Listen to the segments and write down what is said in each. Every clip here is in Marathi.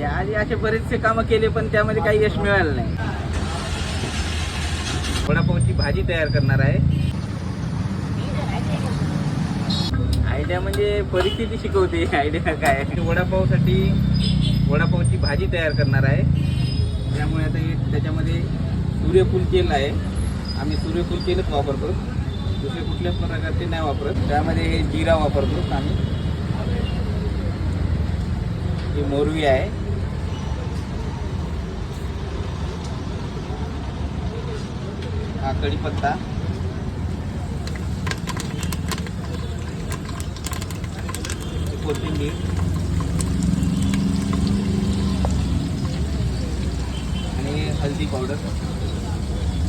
आधी असे बरेचसे कामं केले पण त्यामध्ये काही यश मिळालं नाही. वडापावची भाजी तयार करणार आहे. आयडिया म्हणजे परिस्थिती शिकवते. आयडिया काय वडापावची भाजी तयार करणार आहे. त्यामुळे आता त्याच्यामध्ये सूर्यफूल तेल आहे. आम्ही सूर्यफूल तेलच वापरतो, दुसरे कुठल्या प्रकारचे नाही वापरत. त्यामध्ये जिरा वापरतो आम्ही. ही मोहरी आहे. हा कढीपत्ता, कोथिंबीर आणि हळदी पावडर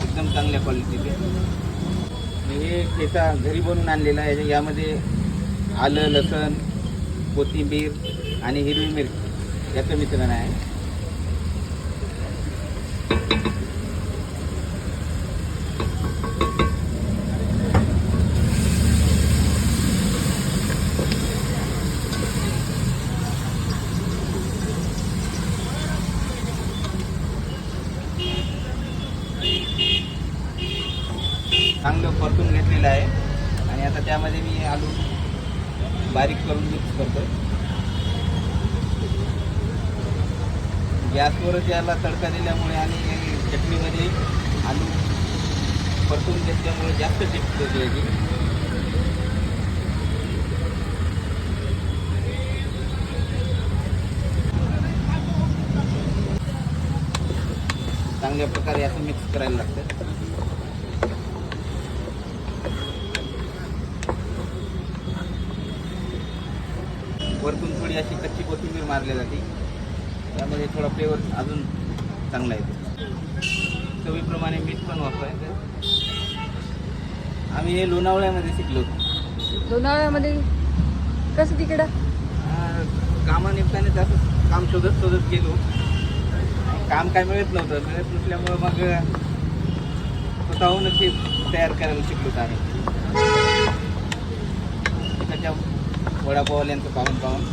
एकदम चांगल्या क्वालिटीचे. हे ठेचा घरी बनवून आणलेला आहे. यामध्ये आलं, लसूण, कोथिंबीर आणि हिरवी मिरची याचं मिश्रण आहे. चांगलं परतून घेतलेलं आहे आणि आता त्यामध्ये मी आलू बारीक करून मिक्स करतो. गॅसवरच याला तडका दिल्यामुळे आणि चटणीमध्ये आलू परतून घेतल्यामुळे जास्त टेस्ट होते याची. चांगल्या प्रकारे याचं मिक्स करायला लागतं. वरतून थोडी अशी कच्ची कोथिंबीर मारली जाते. त्यामध्ये थोडा फ्लेवर अजून चांगला येतो. चवीप्रमाणे मीठ पण वापरायचं. आम्ही हे लोणावळ्यामध्ये शिकलो. लोणावळ्यामध्ये कसं तिकडं कामानिमित्ताने असं काम शोधत गेलो. काम काय मिळत नसल्यामुळं मग स्वतःहूनच ते तयार करायला शिकलो आम्ही. त्याच्या वडापावल्यांचं पाहून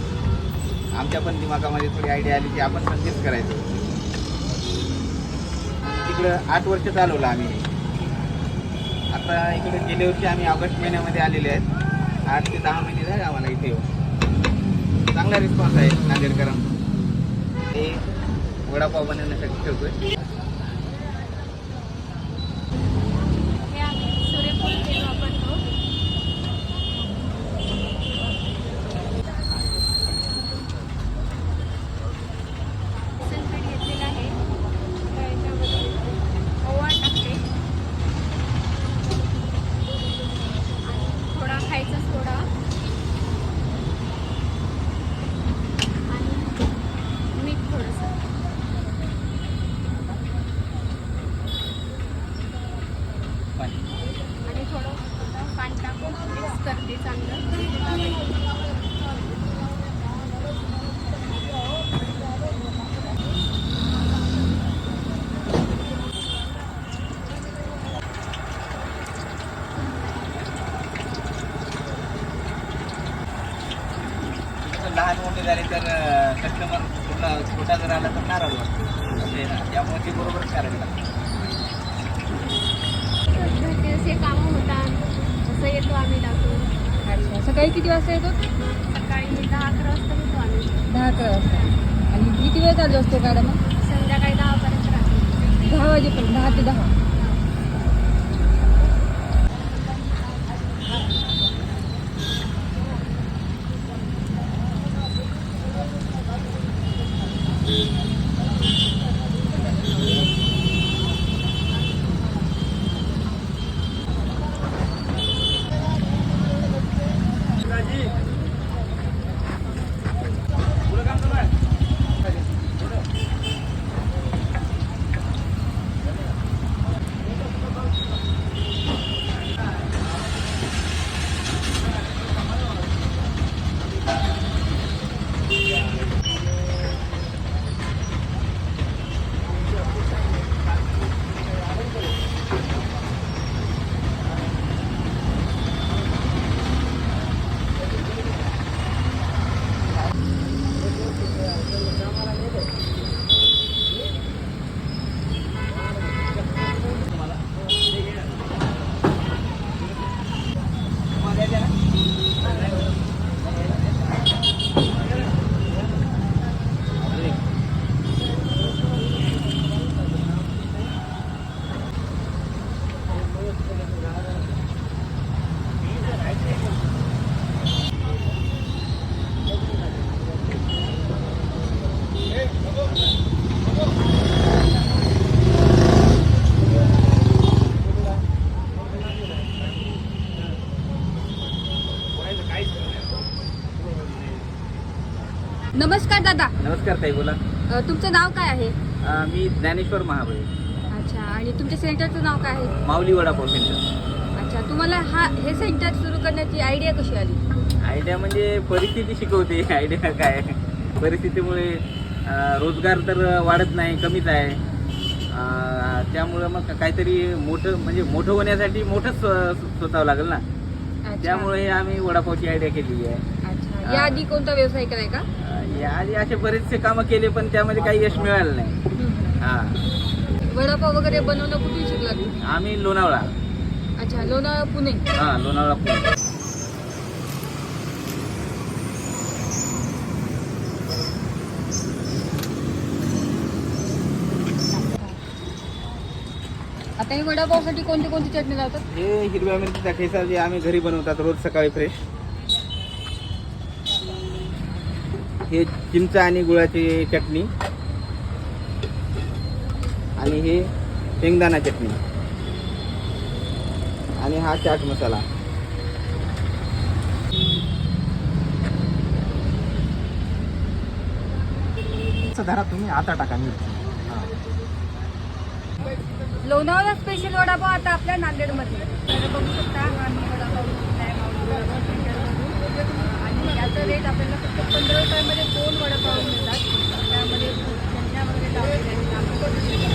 आमच्या पण दिमागामध्ये थोडी आयडिया आली की आपण पण तेच करायचं. तिकडं 8 वर्ष चालवलं आम्ही. आता इकडे गेल्या वर्षी आम्ही ऑगस्ट महिन्यामध्ये आलेले आहेत. 8 ते 10 महिने झाले आम्हाला इथे येऊन. चांगला रिस्पॉन्स आहे नांदेडकरांचा. हे वडापाव बनवण्यासाठी ठेवतोय. आणि थोडं पाणी टाकून मिक्स करते चांगलं. लहान मोठे झाले तर कस्टमर छोटा जर आला तर नाराज वाटतो. त्यामुळे ते बरोबरच करायला लागतं. घरचे कामं होतात असं येतो आम्ही टाकून. अच्छा, सकाळी किती वाजता येतो? सकाळी 10-11 वाजता येतो आम्ही. 10-11 वाजता. आणि किती वेळ चालू असतो गाड्या मग? संध्याकाळी 10 पर्यंत राहते. 10 वाजेपर्यंत. 10 ते 10. नमस्कार दादा. नमस्कार ताई, बोला. तुमचं नाव काय आहे? मी ज्ञानेश्वर महाबळे, अच्छा. आणि तुमच्या सेंटरचं नाव काय आहे? माऊली वडापाव सेंटर. अच्छा. तुम्हाला हे सेंटर सुरू करण्याची आयडिया कशी आली? आयडिया म्हणजे परिस्थिती शिकवते. आयडिया काय, परिस्थितीमुळे रोजगार तर वाढत नाही, कमीच आहे. त्यामुळं मग काहीतरी मोठं होण्यासाठी मोठंच स्वतःवं लागेल ना. अच्छा. त्यामुळे हे आम्ही वडापावची आयडिया केलेली आहे. अच्छा. याआधी कोणता व्यवसाय केलाय का? याआधी असे बरेचसे कामं केले, पण त्यामध्ये काही यश मिळालं नाही. हा. वडापाव वगैरे बनवणं कुठून शिकला तू? आम्ही लोणावळा. अच्छा. लोणावळा, पुणे. हा, लोणावळा पुणे. आता हे वडापावसाठी कोणती कोणती चटणी लावतात? हे हिरव्या मिरचीचा ठेचा जे आम्ही घरी बनवतात रोज सकाळी फ्रेश. हे चिंच आणि गुळाची चटणी, आणि हे शेंगदाणा चटणी, आणि हा चाट मसाला. धरा तुम्ही, आता टाका मिरची. लोणावळा स्पेशल वडापाव आता आपल्या नांदेडमध्ये. तर बघू शकता आम्ही वडापाव घेतलाय माऊली वडापाव सेंटरमधून. आणि याचा रेट आपल्याला फक्त 15 रुपयामध्ये 2 वडापाव मिळतात. त्यामध्ये चटण्या वगैरे लावलेल्या आहेत.